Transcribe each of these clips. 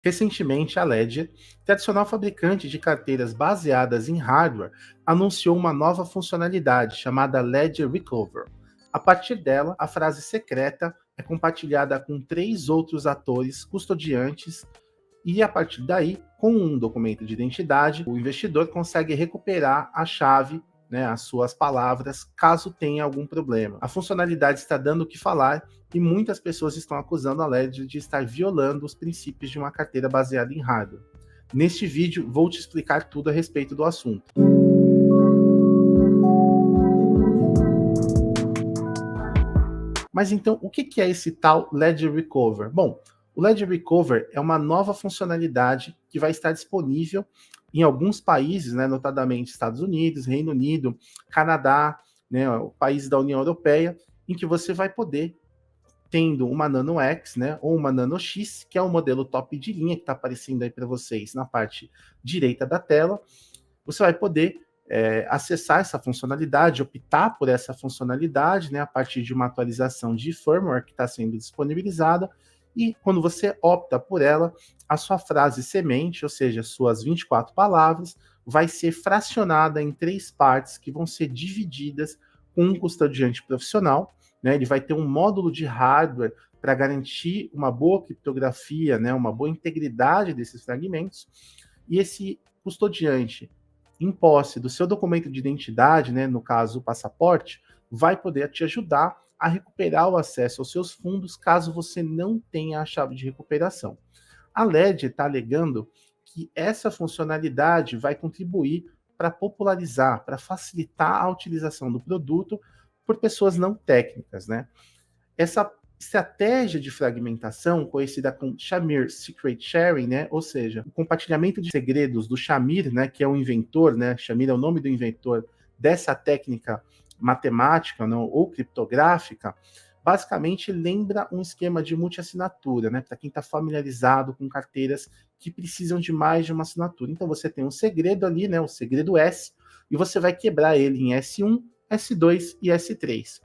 Recentemente, a Ledger, tradicional fabricante de carteiras baseadas em hardware, anunciou uma nova funcionalidade chamada Ledger Recover. A partir dela, a frase secreta é compartilhada com 3 outros atores custodiantes e, a partir daí, com um documento de identidade, o investidor consegue recuperar a chave, né, as suas palavras, caso tenha algum problema. A funcionalidade está dando o que falar e muitas pessoas estão acusando a Ledger de estar violando os princípios de uma carteira baseada em hardware. Neste vídeo, vou te explicar tudo a respeito do assunto. Mas então, o que é esse tal Ledger Recover? Bom, o Ledger Recover é uma nova funcionalidade que vai estar disponível em alguns países, né, notadamente Estados Unidos, Reino Unido, Canadá, né, países da União Europeia, em que você vai poder, tendo uma Nano X, né, ou uma Nano X, que é o modelo top de linha que está aparecendo aí para vocês na parte direita da tela, você vai poder acessar essa funcionalidade, optar por essa funcionalidade, né, a partir de uma atualização de firmware que está sendo disponibilizada, e quando você opta por ela, a sua frase semente, ou seja, suas 24 palavras, vai ser fracionada em 3 partes que vão ser divididas com um custodiante profissional, né, ele vai ter um módulo de hardware para garantir uma boa criptografia, né, uma boa integridade desses fragmentos, e esse custodiante em posse do seu documento de identidade, né, no caso o passaporte, vai poder te ajudar a recuperar o acesso aos seus fundos caso você não tenha a chave de recuperação. A Ledger está alegando que essa funcionalidade vai contribuir para popularizar, para facilitar a utilização do produto por pessoas não técnicas, né? Essa estratégia de fragmentação, conhecida como Shamir Secret Sharing, né? Ou seja, o compartilhamento de segredos do Shamir, né? Que é o inventor, né? Shamir é o nome do inventor dessa técnica matemática, não, ou criptográfica, basicamente lembra um esquema de multiassinatura, né? Para quem está familiarizado com carteiras que precisam de mais de uma assinatura. Então você tem um segredo ali, né? O segredo S, e você vai quebrar ele em S1, S2 e S3.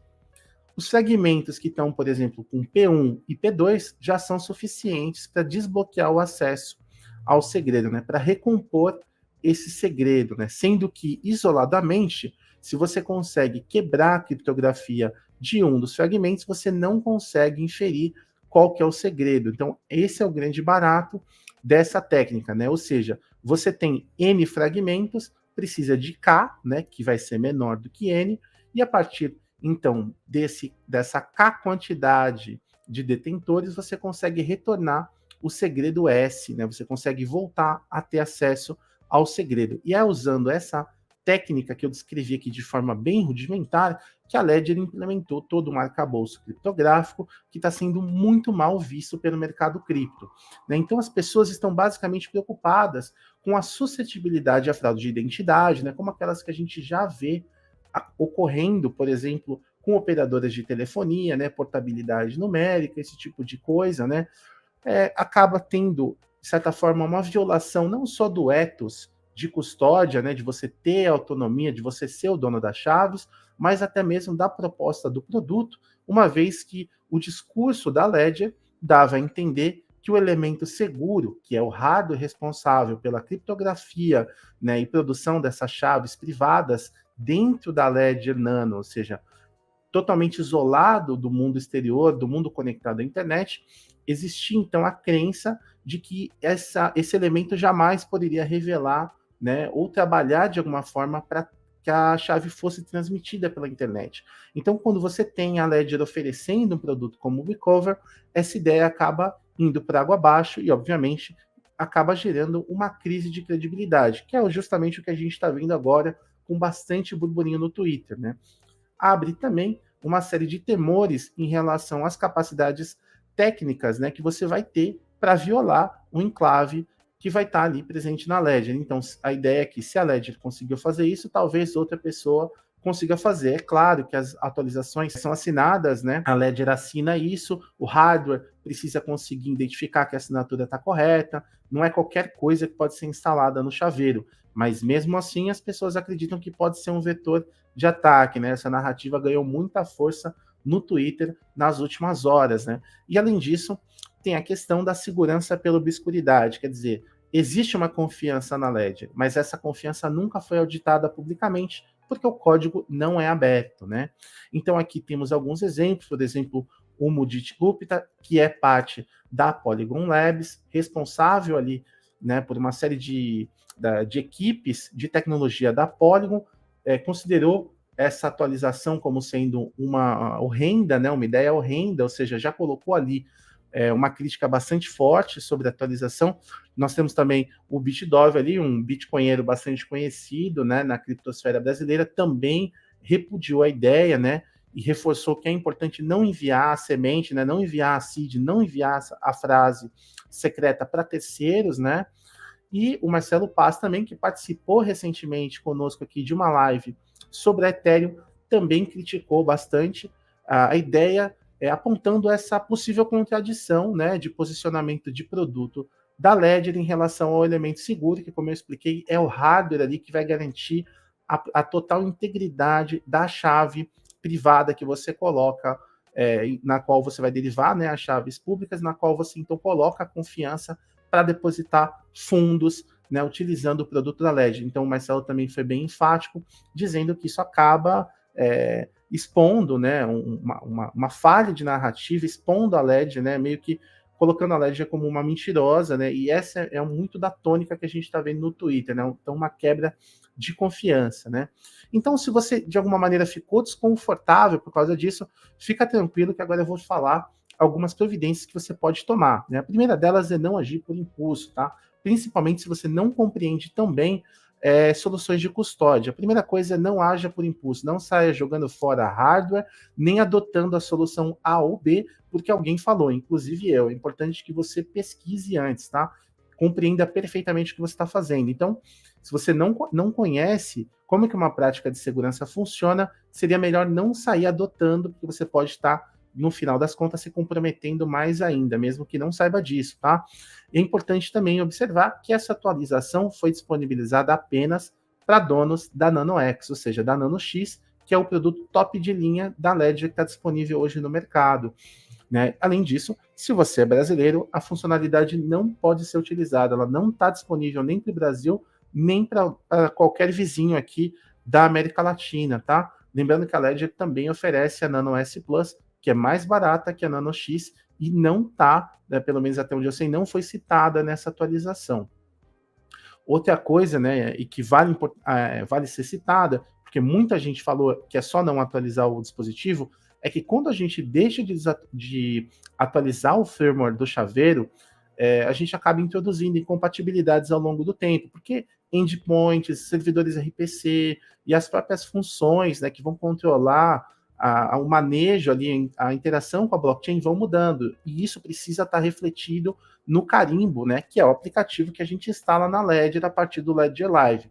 Os fragmentos que estão, por exemplo, com P1 e P2 já são suficientes para desbloquear o acesso ao segredo, né? Para recompor esse segredo, né? Sendo que, isoladamente, se você consegue quebrar a criptografia de um dos fragmentos, você não consegue inferir qual que é o segredo. Então, esse é o grande barato dessa técnica, né? Ou seja, você tem N fragmentos, precisa de K, né? Que vai ser menor do que N, e a partir então, dessa K quantidade de detentores, você consegue retornar o segredo S, né? Você consegue voltar a ter acesso ao segredo. E é usando essa técnica que eu descrevi aqui de forma bem rudimentar que a Ledger implementou todo um arcabouço criptográfico que está sendo muito mal visto pelo mercado cripto, né? Então, as pessoas estão basicamente preocupadas com a suscetibilidade à fraude de identidade, né? Como aquelas que a gente já vê ocorrendo, por exemplo, com operadoras de telefonia, né, portabilidade numérica, esse tipo de coisa, né, acaba tendo, de certa forma, uma violação não só do ethos de custódia, né, de você ter autonomia, de você ser o dono das chaves, mas até mesmo da proposta do produto, uma vez que o discurso da Ledger dava a entender que o elemento seguro, que é o hardware responsável pela criptografia, né, e produção dessas chaves privadas dentro da Ledger Nano, ou seja, totalmente isolado do mundo exterior, do mundo conectado à internet, existia então a crença de que esse elemento jamais poderia revelar, né, ou trabalhar de alguma forma para que a chave fosse transmitida pela internet. Então, quando você tem a Ledger oferecendo um produto como o Recover, essa ideia acaba indo para água abaixo e, obviamente, acaba gerando uma crise de credibilidade, que é justamente o que a gente está vendo agora com bastante burburinho no Twitter, né? Abre também uma série de temores em relação às capacidades técnicas, né, que você vai ter para violar o enclave que vai estar ali presente na Ledger. Então, a ideia é que se a Ledger conseguiu fazer isso, talvez outra pessoa consiga fazer. É claro que as atualizações são assinadas, né? A Ledger assina isso, o hardware precisa conseguir identificar que a assinatura está correta, não é qualquer coisa que pode ser instalada no chaveiro, mas mesmo assim as pessoas acreditam que pode ser um vetor de ataque, né? Essa narrativa ganhou muita força no Twitter nas últimas horas, né? E além disso, tem a questão da segurança pela obscuridade, quer dizer, existe uma confiança na Ledger, mas essa confiança nunca foi auditada publicamente, porque o código não é aberto, né? Então aqui temos alguns exemplos, por exemplo, o Mudit Gupta, que é parte da Polygon Labs, responsável ali, né, por uma série de equipes de tecnologia da Polygon, considerou essa atualização como sendo uma horrenda, né, uma ideia horrenda, ou seja, já colocou ali uma crítica bastante forte sobre a atualização. Nós temos também o BitDove ali, um bitcoinheiro bastante conhecido, né, na criptosfera brasileira, também repudiou a ideia, né, e reforçou que é importante não enviar a semente, né, não enviar a seed, não enviar a frase secreta para terceiros, né. E o Marcelo Paz também, que participou recentemente conosco aqui de uma live sobre a Ethereum, também criticou bastante a ideia, apontando essa possível contradição, né, de posicionamento de produto da Ledger em relação ao elemento seguro, que, como eu expliquei, é o hardware ali que vai garantir a total integridade da chave privada que você coloca, na qual você vai derivar, né, as chaves públicas, na qual você então coloca a confiança para depositar fundos, né, utilizando o produto da Ledger. Então o Marcelo também foi bem enfático, dizendo que isso acaba expondo, né, uma falha de narrativa, expondo a Ledger, né, meio que colocando a Ledger como uma mentirosa, né, e essa é muito da tônica que a gente está vendo no Twitter, né, então uma quebra de confiança, né. Então, se você de alguma maneira ficou desconfortável por causa disso, fica tranquilo que agora eu vou te falar algumas providências que você pode tomar, né. A primeira delas é não agir por impulso, tá? Principalmente se você não compreende tão bem soluções de custódia. A primeira coisa é não haja por impulso, não saia jogando fora hardware, nem adotando a solução A ou B, porque alguém falou, inclusive eu. É importante que você pesquise antes, tá? Compreenda perfeitamente o que você está fazendo. Então, se você não conhece como que uma prática de segurança funciona, seria melhor não sair adotando, porque você pode estar, no final das contas, se comprometendo mais ainda, mesmo que não saiba disso, tá? É importante também observar que essa atualização foi disponibilizada apenas para donos da NanoX, ou seja, da NanoX, que é o produto top de linha da Ledger que está disponível hoje no mercado, né? Além disso, se você é brasileiro, a funcionalidade não pode ser utilizada, ela não está disponível nem para o Brasil, nem para qualquer vizinho aqui da América Latina, tá? Lembrando que a Ledger também oferece a Nano S Plus, que é mais barata que a Nano X e não está, né, pelo menos até onde eu sei, não foi citada nessa atualização. Outra coisa, né, e que vale ser citada, porque muita gente falou que é só não atualizar o dispositivo, é que quando a gente deixa de atualizar o firmware do chaveiro, a gente acaba introduzindo incompatibilidades ao longo do tempo, porque endpoints, servidores RPC e as próprias funções, né, que vão controlar o manejo ali, a interação com a blockchain vão mudando, e isso precisa estar refletido no Carimbo, né, que é o aplicativo que a gente instala na Ledger a partir do Ledger Live.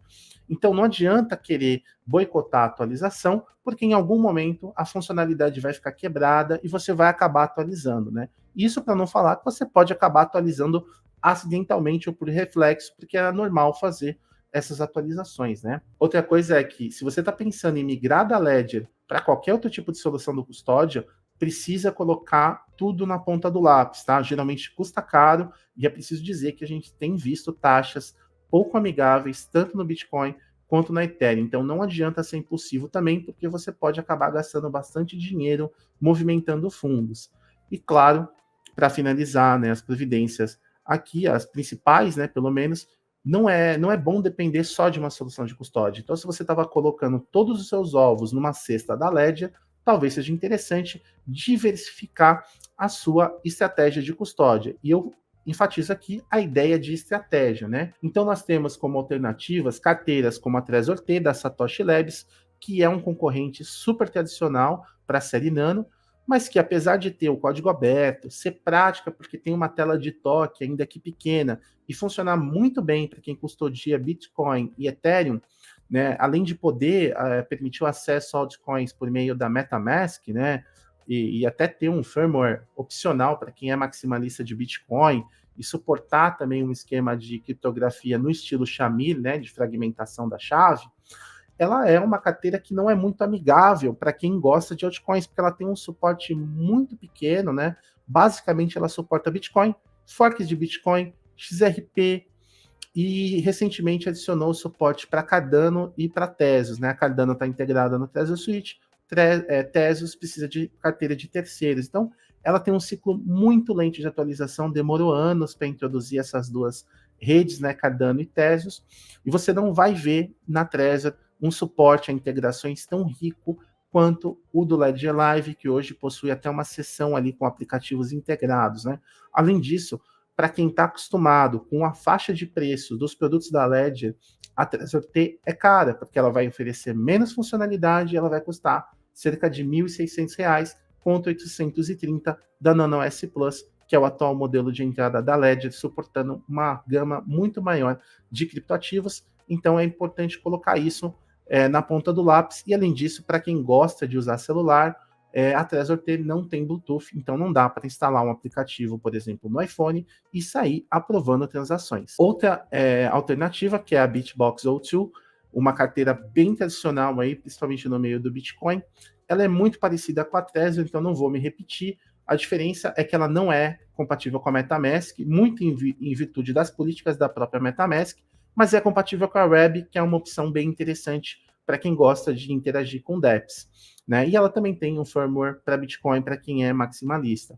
Então não adianta querer boicotar a atualização, porque em algum momento a funcionalidade vai ficar quebrada e você vai acabar atualizando, né? Isso para não falar que você pode acabar atualizando acidentalmente ou por reflexo, porque é normal fazer essas atualizações, né? Outra coisa é que se você está pensando em migrar da Ledger para qualquer outro tipo de solução do custódia, precisa colocar tudo na ponta do lápis, tá? Geralmente custa caro e é preciso dizer que a gente tem visto taxas pouco amigáveis, tanto no Bitcoin quanto na Ethereum. Então não adianta ser impulsivo também, porque você pode acabar gastando bastante dinheiro movimentando fundos. E claro, para finalizar, né, as providências aqui, as principais, né, pelo menos, não é bom depender só de uma solução de custódia. Então, se você estava colocando todos os seus ovos numa cesta da Ledger, talvez seja interessante diversificar a sua estratégia de custódia. E eu enfatizo aqui a ideia de estratégia, né? Então, nós temos como alternativas carteiras como a Trezor T, da Satoshi Labs, que é um concorrente super tradicional para a série Nano, mas que apesar de ter o código aberto, ser prática porque tem uma tela de toque ainda que pequena e funcionar muito bem para quem custodia Bitcoin e Ethereum, né, além de poder permitir o acesso a altcoins por meio da MetaMask, né, e até ter um firmware opcional para quem é maximalista de Bitcoin e suportar também um esquema de criptografia no estilo Shamir, né, de fragmentação da chave, ela é uma carteira que não é muito amigável para quem gosta de altcoins, porque ela tem um suporte muito pequeno, né? Basicamente, ela suporta Bitcoin, forks de Bitcoin, XRP, e recentemente adicionou suporte para Cardano e para Tezos, né? A Cardano está integrada no Trezor Switch, Tezos precisa de carteira de terceiros. Então, ela tem um ciclo muito lento de atualização, demorou anos para introduzir essas duas redes, né? Cardano e Tezos, e você não vai ver na Trezor um suporte a integrações tão rico quanto o do Ledger Live, que hoje possui até uma seção ali com aplicativos integrados, né? Além disso, para quem está acostumado com a faixa de preço dos produtos da Ledger, a Trezor T é cara, porque ela vai oferecer menos funcionalidade e ela vai custar cerca de R$ 1.600, contra 830 da Nano S Plus, que é o atual modelo de entrada da Ledger, suportando uma gama muito maior de criptoativos. Então é importante colocar isso na ponta do lápis. E além disso, para quem gosta de usar celular, a Trezor T não tem Bluetooth, então não dá para instalar um aplicativo, por exemplo, no iPhone e sair aprovando transações. Outra alternativa, que é a BitBox O2, uma carteira bem tradicional aí, principalmente no meio do Bitcoin. Ela é muito parecida com a Trezor, então não vou me repetir. A diferença é que ela não é compatível com a MetaMask, muito em virtude das políticas da própria MetaMask, mas é compatível com a Web, que é uma opção bem interessante para quem gosta de interagir com dApps, né? E ela também tem um firmware para Bitcoin para quem é maximalista.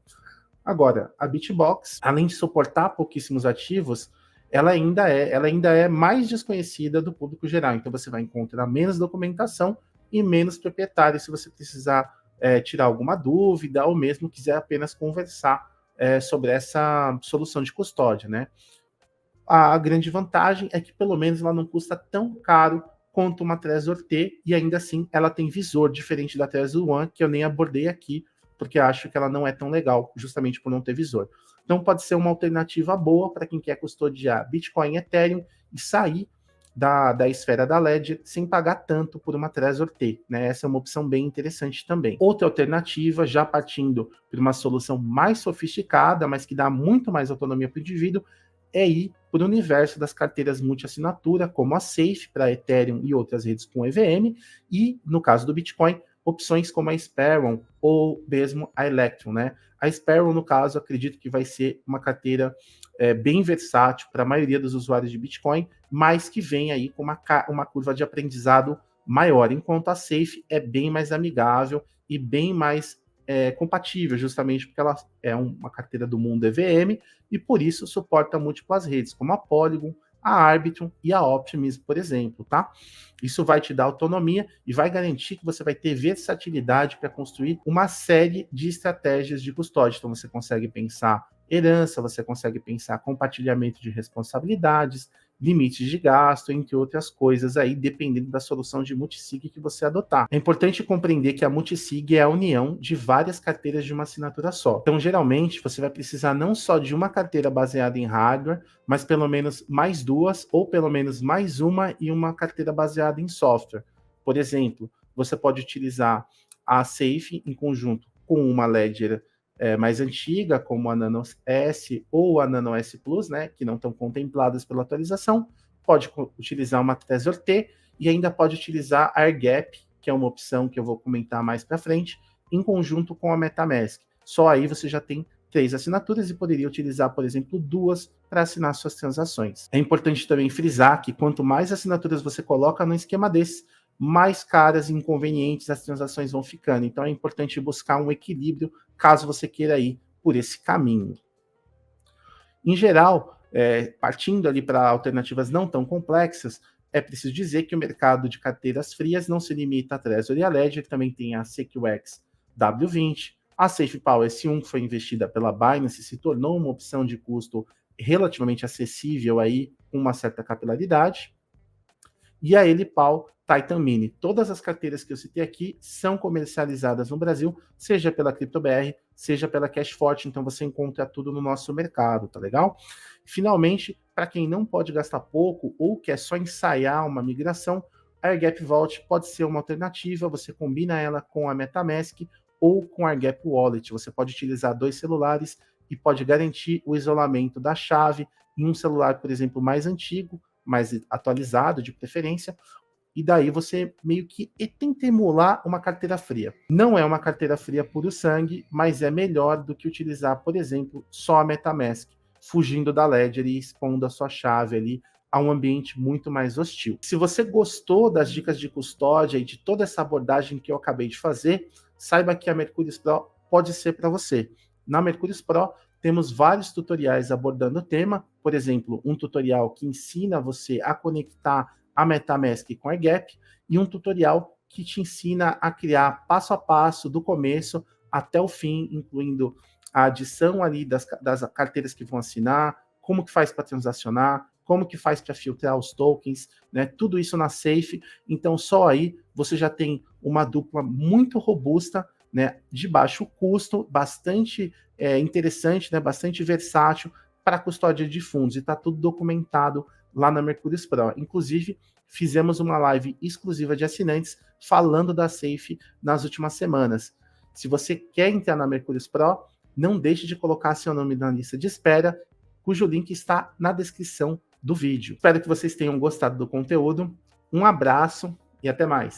Agora, a BitBox, além de suportar pouquíssimos ativos, ela ainda é mais desconhecida do público geral. Então você vai encontrar menos documentação e menos proprietários se você precisar tirar alguma dúvida ou mesmo quiser apenas conversar sobre essa solução de custódia, né? A grande vantagem é que pelo menos ela não custa tão caro quanto uma Trezor T, e ainda assim ela tem visor diferente da Trezor One, que eu nem abordei aqui, porque acho que ela não é tão legal, justamente por não ter visor. Então pode ser uma alternativa boa para quem quer custodiar Bitcoin e Ethereum e sair da esfera da Ledger sem pagar tanto por uma Trezor T, né? Essa é uma opção bem interessante também. Outra alternativa, já partindo para uma solução mais sofisticada, mas que dá muito mais autonomia para o indivíduo, é ir para o universo das carteiras multi-assinatura, como a Safe para Ethereum e outras redes com EVM, e, no caso do Bitcoin, opções como a Sparrow ou mesmo a Electrum, né? A Sparrow, no caso, acredito que vai ser uma carteira bem versátil para a maioria dos usuários de Bitcoin, mas que vem aí com uma curva de aprendizado maior, enquanto a Safe é bem mais amigável e bem mais compatível, justamente porque ela é uma carteira do mundo EVM e por isso suporta múltiplas redes, como a Polygon, a Arbitrum e a Optimism, por exemplo, tá? Isso vai te dar autonomia e vai garantir que você vai ter versatilidade para construir uma série de estratégias de custódia. Então você consegue pensar herança, você consegue pensar compartilhamento de responsabilidades, limites de gasto, entre outras coisas aí, dependendo da solução de multisig que você adotar. É importante compreender que a multisig é a união de várias carteiras de uma assinatura só. Então, geralmente, você vai precisar não só de uma carteira baseada em hardware, mas pelo menos mais duas, ou pelo menos mais uma e uma carteira baseada em software. Por exemplo, você pode utilizar a Safe em conjunto com uma Ledger mais antiga, como a Nano S ou a Nano S Plus, né, que não estão contempladas pela atualização, pode utilizar uma Trezor T e ainda pode utilizar a AirGap, que é uma opção que eu vou comentar mais para frente, em conjunto com a MetaMask. Só aí você já tem 3 assinaturas e poderia utilizar, por exemplo, 2 para assinar suas transações. É importante também frisar que quanto mais assinaturas você coloca no esquema desse, mais caras e inconvenientes as transações vão ficando. Então é importante buscar um equilíbrio caso você queira ir por esse caminho. Em geral, partindo ali para alternativas não tão complexas, é preciso dizer que o mercado de carteiras frias não se limita a Trezor e a Ledger, também tem a SecureX W20, a SafePal S1, que foi investida pela Binance, se tornou uma opção de custo relativamente acessível aí, com uma certa capilaridade, e a Elipal Titan Mini. Todas as carteiras que eu citei aqui são comercializadas no Brasil, seja pela CryptoBR, seja pela Cashforte, então você encontra tudo no nosso mercado, tá legal? Finalmente, para quem não pode gastar pouco ou quer só ensaiar uma migração, a AirGap Vault pode ser uma alternativa, você combina ela com a MetaMask ou com a AirGap Wallet. Você pode utilizar 2 celulares e pode garantir o isolamento da chave em um celular, por exemplo, mais antigo, mais atualizado de preferência, e daí você meio que tenta emular uma carteira fria. Não é uma carteira fria puro sangue, mas é melhor do que utilizar, por exemplo, só a MetaMask, fugindo da Ledger e expondo a sua chave ali a um ambiente muito mais hostil. Se você gostou das dicas de custódia e de toda essa abordagem que eu acabei de fazer, saiba que a Mercúrios Pro pode ser para você. Na Mercúrios Pro, temos vários tutoriais abordando o tema, por exemplo, um tutorial que ensina você a conectar a MetaMask com a AirGap e um tutorial que te ensina a criar passo a passo, do começo até o fim, incluindo a adição ali das carteiras que vão assinar, como que faz para transacionar, como que faz para filtrar os tokens, né? Tudo isso na Safe. Então, só aí você já tem uma dupla muito robusta, né? De baixo custo, bastante interessante, né? Bastante versátil para custódia de fundos. E está tudo documentado lá na Mercúrios Pro. Inclusive, fizemos uma live exclusiva de assinantes falando da Safe nas últimas semanas. Se você quer entrar na Mercúrios Pro, não deixe de colocar seu nome na lista de espera, cujo link está na descrição do vídeo. Espero que vocês tenham gostado do conteúdo. Um abraço e até mais.